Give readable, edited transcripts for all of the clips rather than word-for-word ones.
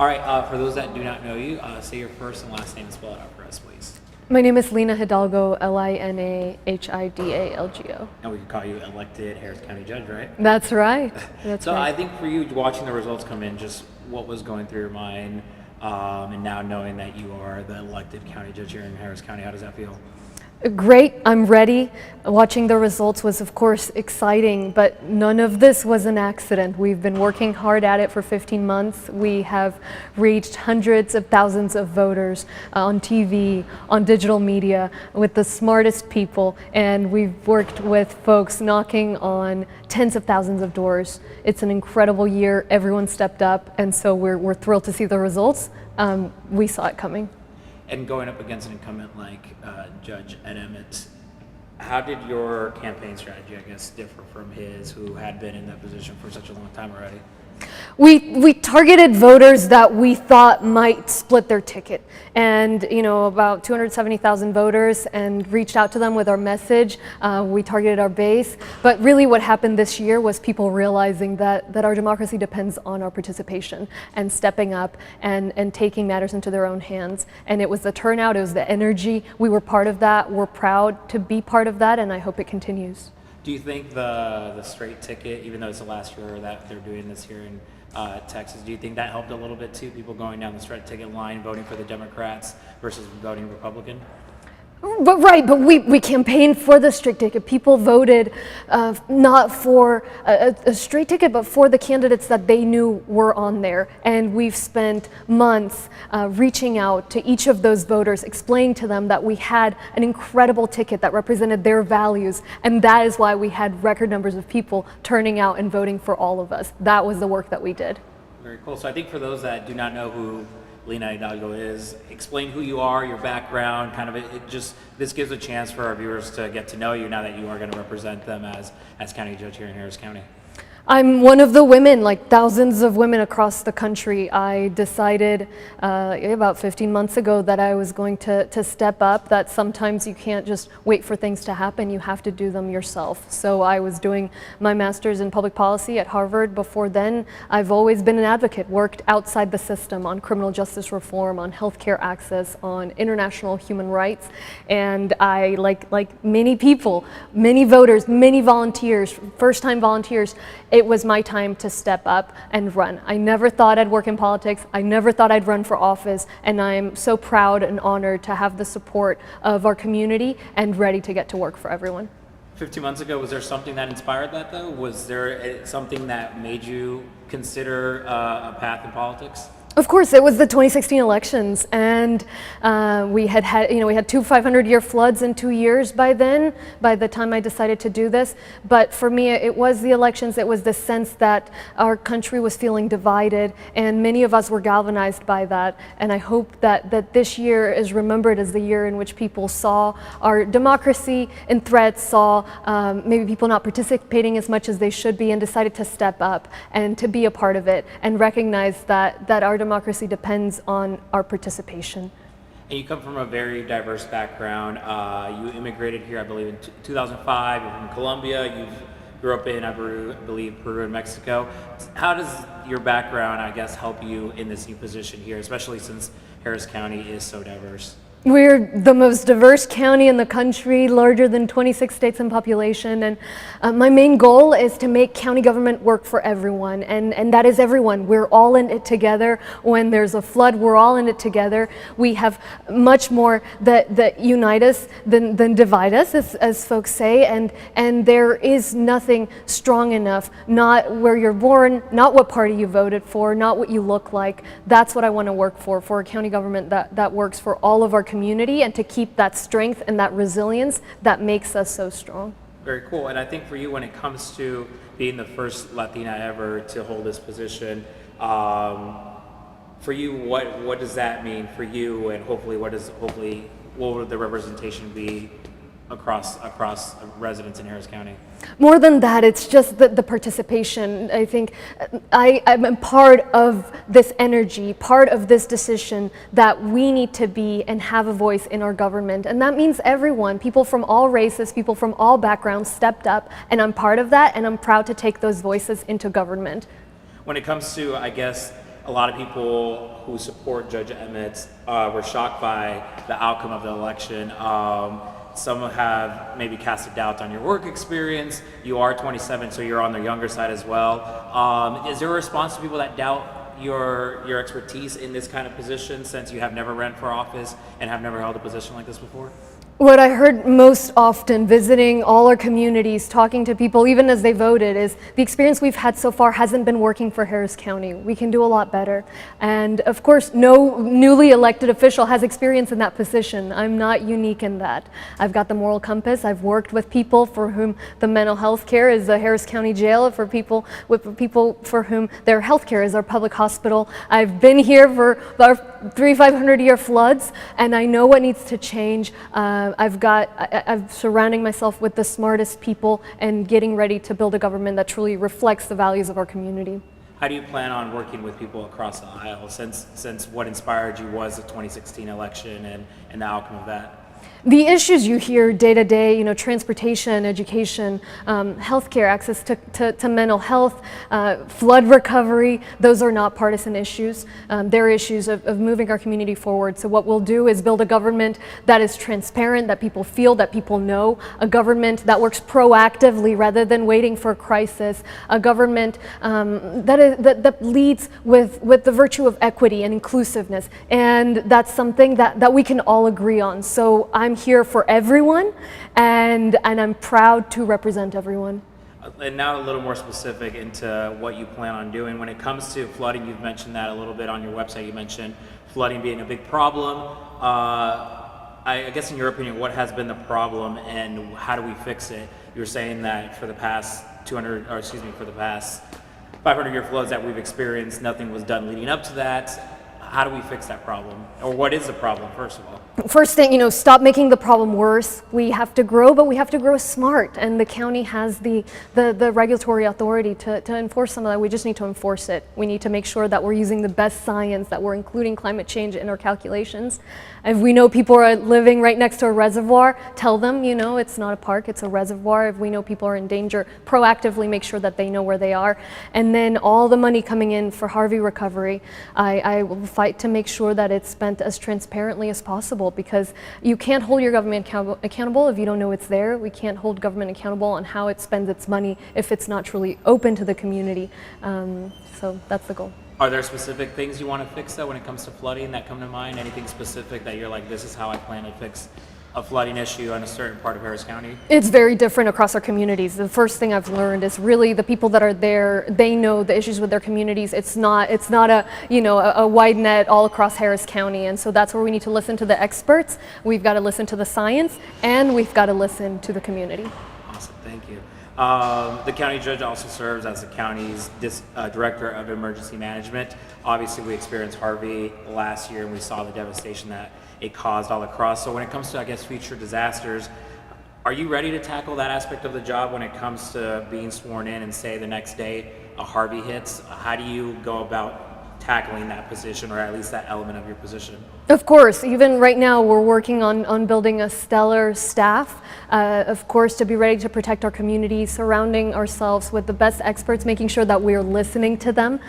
All right, for those that do not know you, say your first and last name and spell it out for us, please. My name is Lina Hidalgo, Linahidalgo. And we can call you elected Harris County Judge, right? That's right. That's So right. I think for you, watching the results come in, just what was going through your mind, and now knowing that you are the elected county judge here in Harris County, how does that feel? Great, I'm ready. Watching the results was of course exciting, but none of this was an accident. We've been working hard at it for 15 months. We have reached hundreds of thousands of voters on TV, on digital media, with the smartest people, and we've worked with folks knocking on tens of thousands of doors. It's an incredible year. Everyone stepped up, and so we're thrilled to see the results. We saw it coming. And going up against an incumbent like Judge Ed Emmett, how did your campaign strategy, I guess, differ from his, who had been in that position for such a long time already? We targeted voters that we thought might split their ticket, and about 270,000 voters, and reached out to them with our message. We targeted our base, but really what happened this year was people realizing that our democracy depends on our participation and stepping up and taking matters into their own hands. And it was the turnout, it was the energy. We were part of that. We're proud to be part of that, and I hope it continues. Do you think the straight ticket, even though it's the last year that they're doing this here in Texas, do you think that helped a little bit too? People going down the straight ticket line, voting for the Democrats versus voting Republican? But we campaigned for the straight ticket. People voted not for a straight ticket, but for the candidates that they knew were on there. And we've spent months reaching out to each of those voters, explaining to them that we had an incredible ticket that represented their values. And that is why we had record numbers of people turning out and voting for all of us. That was the work that we did. Very cool. So I think for those that do not know who Lina Hidalgo is, explain who you are, your background, kind of this gives a chance for our viewers to get to know you now that you are going to represent them as county judge here in Harris County. I'm one of the women, like thousands of women across the country. I decided about 15 months ago that I was going to step up, that sometimes you can't just wait for things to happen, you have to do them yourself. So I was doing my master's in public policy at Harvard. Before then, I've always been an advocate, worked outside the system on criminal justice reform, on healthcare access, on international human rights. And I, like many people, many voters, many volunteers, first-time volunteers, it was my time to step up and run. I never thought I'd work in politics. I never thought I'd run for office, and I'm so proud and honored to have the support of our community and ready to get to work for everyone. 15 months ago, was there something that inspired that though? Was there something that made you consider a path in politics? Of course, it was the 2016 elections, and we had two 500-year floods in 2 years by then, by the time I decided to do this. But for me, it was the elections. It was the sense that our country was feeling divided, and many of us were galvanized by that. And I hope that this year is remembered as the year in which people saw our democracy in threat, saw maybe people not participating as much as they should be, and decided to step up and to be a part of it and recognize that our democracy depends on our participation. And you come from a very diverse background. You immigrated here, I believe, in 2005. You're from Colombia. You grew up in, I believe, Peru and Mexico. How does your background, I guess, help you in this new position here, especially since Harris County is so diverse? We're the most diverse county in the country, larger than 26 states in population, and my main goal is to make county government work for everyone, and that is everyone. We're all in it together. When there's a flood, we're all in it together. We have much more that unite us than divide us, as folks say, and there is nothing strong enough, not where you're born, not what party you voted for, not what you look like. That's what I want to work for a county government that works for all of our community, and to keep that strength and that resilience that makes us so strong. Very cool. And I think for you, when it comes to being the first Latina ever to hold this position, for you, what does that mean for you, and what would the representation be across residents in Harris County? More than that, it's just the participation. I think I'm part of this energy, part of this decision that we need to be and have a voice in our government. And that means everyone, people from all races, people from all backgrounds stepped up, and I'm part of that, and I'm proud to take those voices into government. When it comes to, I guess, a lot of people who support Judge Emmett were shocked by the outcome of the election. Some have maybe cast a doubt on your work experience. You are 27, so you're on the younger side as well. Is there a response to people that doubt your expertise in this kind of position, since you have never ran for office and have never held a position like this before? What I heard most often visiting all our communities, talking to people, even as they voted, is the experience we've had so far hasn't been working for Harris County. We can do a lot better. And of course, no newly elected official has experience in that position. I'm not unique in that. I've got the moral compass. I've worked with people for whom the mental health care is the Harris County Jail, for people for whom their health care is our public hospital. I've been here for our 500-year floods, and I know what needs to change. I'm surrounding myself with the smartest people and getting ready to build a government that truly reflects the values of our community. How do you plan on working with people across the aisle, since what inspired you was the 2016 election and the outcome of that? The issues you hear day to day, transportation, education, healthcare, access to mental health, flood recovery, those are not partisan issues. They're issues of moving our community forward. So what we'll do is build a government that is transparent, that people feel, that people know, a government that works proactively rather than waiting for a crisis, a government that leads with the virtue of equity and inclusiveness. And that's something that we can all agree on. So I'm here for everyone, and I'm proud to represent everyone. And now a little more specific into what you plan on doing. When it comes to flooding, you've mentioned that a little bit on your website. You mentioned flooding being a big problem. I guess in your opinion, what has been the problem and how do we fix it? You were saying that for the past 500-year floods that we've experienced, nothing was done leading up to that. How do we fix that problem? Or what is the problem, first of all? First thing, stop making the problem worse. We have to grow, but we have to grow smart. And the county has the regulatory authority to enforce some of that. We just need to enforce it. We need to make sure that we're using the best science, that we're including climate change in our calculations. If we know people are living right next to a reservoir, tell them, it's not a park, it's a reservoir. If we know people are in danger, proactively make sure that they know where they are. And then all the money coming in for Harvey recovery, I will fight to make sure that it's spent as transparently as possible, because you can't hold your government accountable if you don't know it's there. We can't hold government accountable on how it spends its money if it's not truly open to the community. So that's the goal. Are there specific things you want to fix, though, when it comes to flooding that come to mind? Anything specific that you're like, this is how I plan to fix a flooding issue in a certain part of Harris County? It's very different across our communities. The first thing I've learned is really the people that are there, they know the issues with their communities. It's not a wide net all across Harris County, and so that's where we need to listen to the experts. We've got to listen to the science, and we've got to listen to the community. Awesome, thank you. The county judge also serves as the county's director of emergency management. Obviously, we experienced Harvey last year, and we saw the devastation that it caused all across. So when it comes to, future disasters, are you ready to tackle that aspect of the job when it comes to being sworn in and say the next day a Harvey hits? How do you go about tackling that position, or at least that element of your position? Of course, even right now we're working on building a stellar staff, of course, to be ready to protect our community, surrounding ourselves with the best experts, making sure that we're listening to them,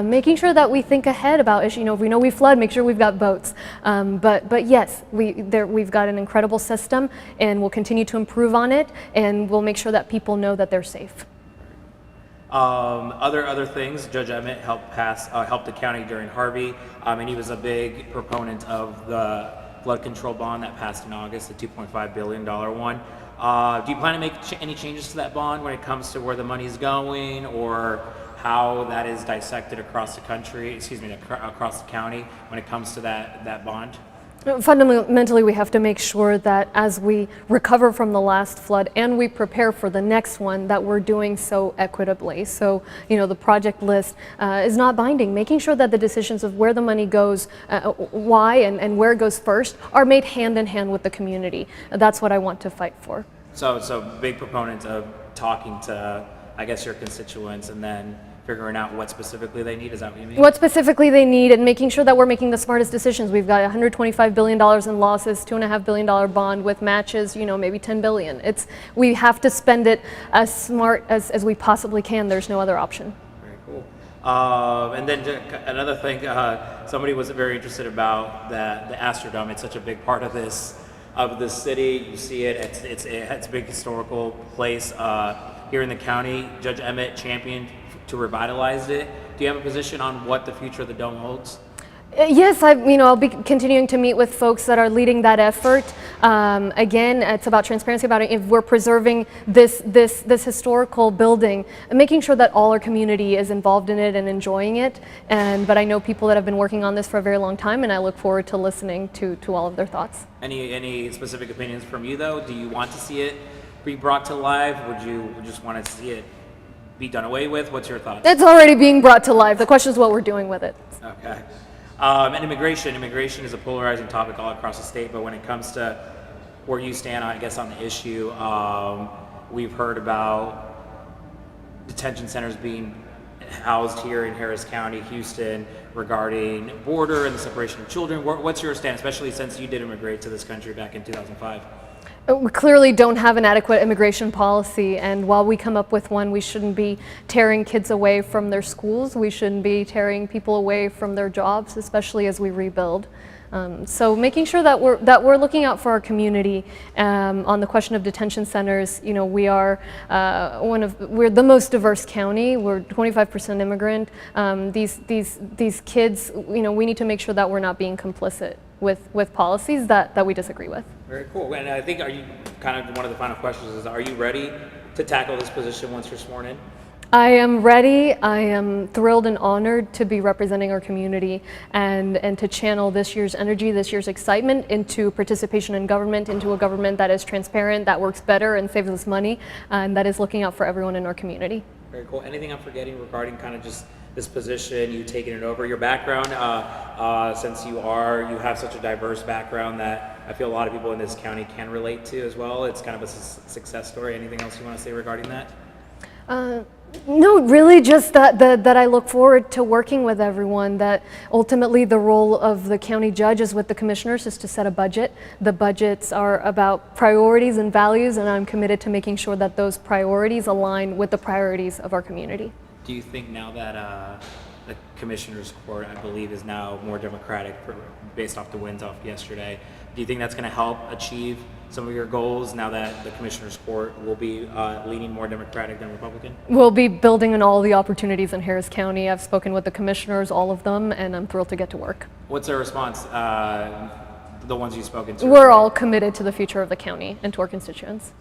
making sure that we think ahead about issues. If we know we flood, make sure we've got boats. But yes, we've got an incredible system, and we'll continue to improve on it, and we'll make sure that people know that they're safe. Other things, Judge Emmett helped the county during Harvey, and he was a big proponent of the flood control bond that passed in August, the $2.5 billion one. Do you plan to make any changes to that bond when it comes to where the money's going, or how that is dissected across the country, across the county when it comes to that bond? Fundamentally, we have to make sure that as we recover from the last flood and we prepare for the next one, that we're doing so equitably. So, the project list is not binding. Making sure that the decisions of where the money goes, why and where it goes first, are made hand in hand with the community. That's what I want to fight for. So big proponent of talking to, your constituents, and then figuring out what specifically they need. Is that what you mean? What specifically they need, and making sure that we're making the smartest decisions. We've got $125 billion in losses, $2.5 billion bond with matches, maybe $10 billion. We have to spend it as smart as we possibly can. There's no other option. Very cool. And then another thing, somebody was very interested about the Astrodome. It's such a big part of this city. You see it. It's a big historical place here in the county. Judge Emmett championed to revitalize it. Do you have a position on what the future of the dome holds? Yes, I'll be continuing to meet with folks that are leading that effort. Again, it's about transparency, about if we're preserving this historical building, and making sure that all our community is involved in it and enjoying it. But I know people that have been working on this for a very long time, and I look forward to listening to all of their thoughts. Any specific opinions from you, though? Do you want to see it be brought to life? Would you just want to see it be done away with? What's your thoughts? It's already being brought to life. The question is what we're doing with it. Okay. And immigration is a polarizing topic all across the state, but when it comes to where you stand, I guess, on the issue, we've heard about detention centers being housed here in Harris County, Houston, regarding border and the separation of children. What's your stand, especially since you did immigrate to this country back in 2005? We clearly don't have an adequate immigration policy, and while we come up with one, we shouldn't be tearing kids away from their schools. We shouldn't be tearing people away from their jobs, especially as we rebuild. So making sure that we're looking out for our community. On the question of detention centers, we're the most diverse county. We're 25% immigrant. These kids, we need to make sure that we're not being complicit with policies that we disagree with. Very cool. And I think, are you kind of one of the final questions is, are you ready to tackle this position once you're sworn in? I am ready. I am thrilled and honored to be representing our community and to channel this year's energy, this year's excitement into participation in government, into a government that is transparent, that works better and saves us money, and that is looking out for everyone in our community. Very cool. Anything I'm forgetting regarding kind of just this position, you taking it over, your background, since you have such a diverse background that I feel a lot of people in this county can relate to as well. It's kind of a success story. Anything else you want to say regarding that? No, really just that I look forward to working with everyone, that ultimately the role of the county judge is with the commissioners is to set a budget. The budgets are about priorities and values, and I'm committed to making sure that those priorities align with the priorities of our community. Do you think now that the Commissioner's Court, I believe, is now more democratic based off the wins off yesterday, do you think that's going to help achieve some of your goals now that the Commissioner's Court will be leaning more Democratic than Republican? We'll be building on all the opportunities in Harris County. I've spoken with the commissioners, all of them, and I'm thrilled to get to work. What's their response, the ones you've spoken to? We're all committed to the future of the county and to our constituents.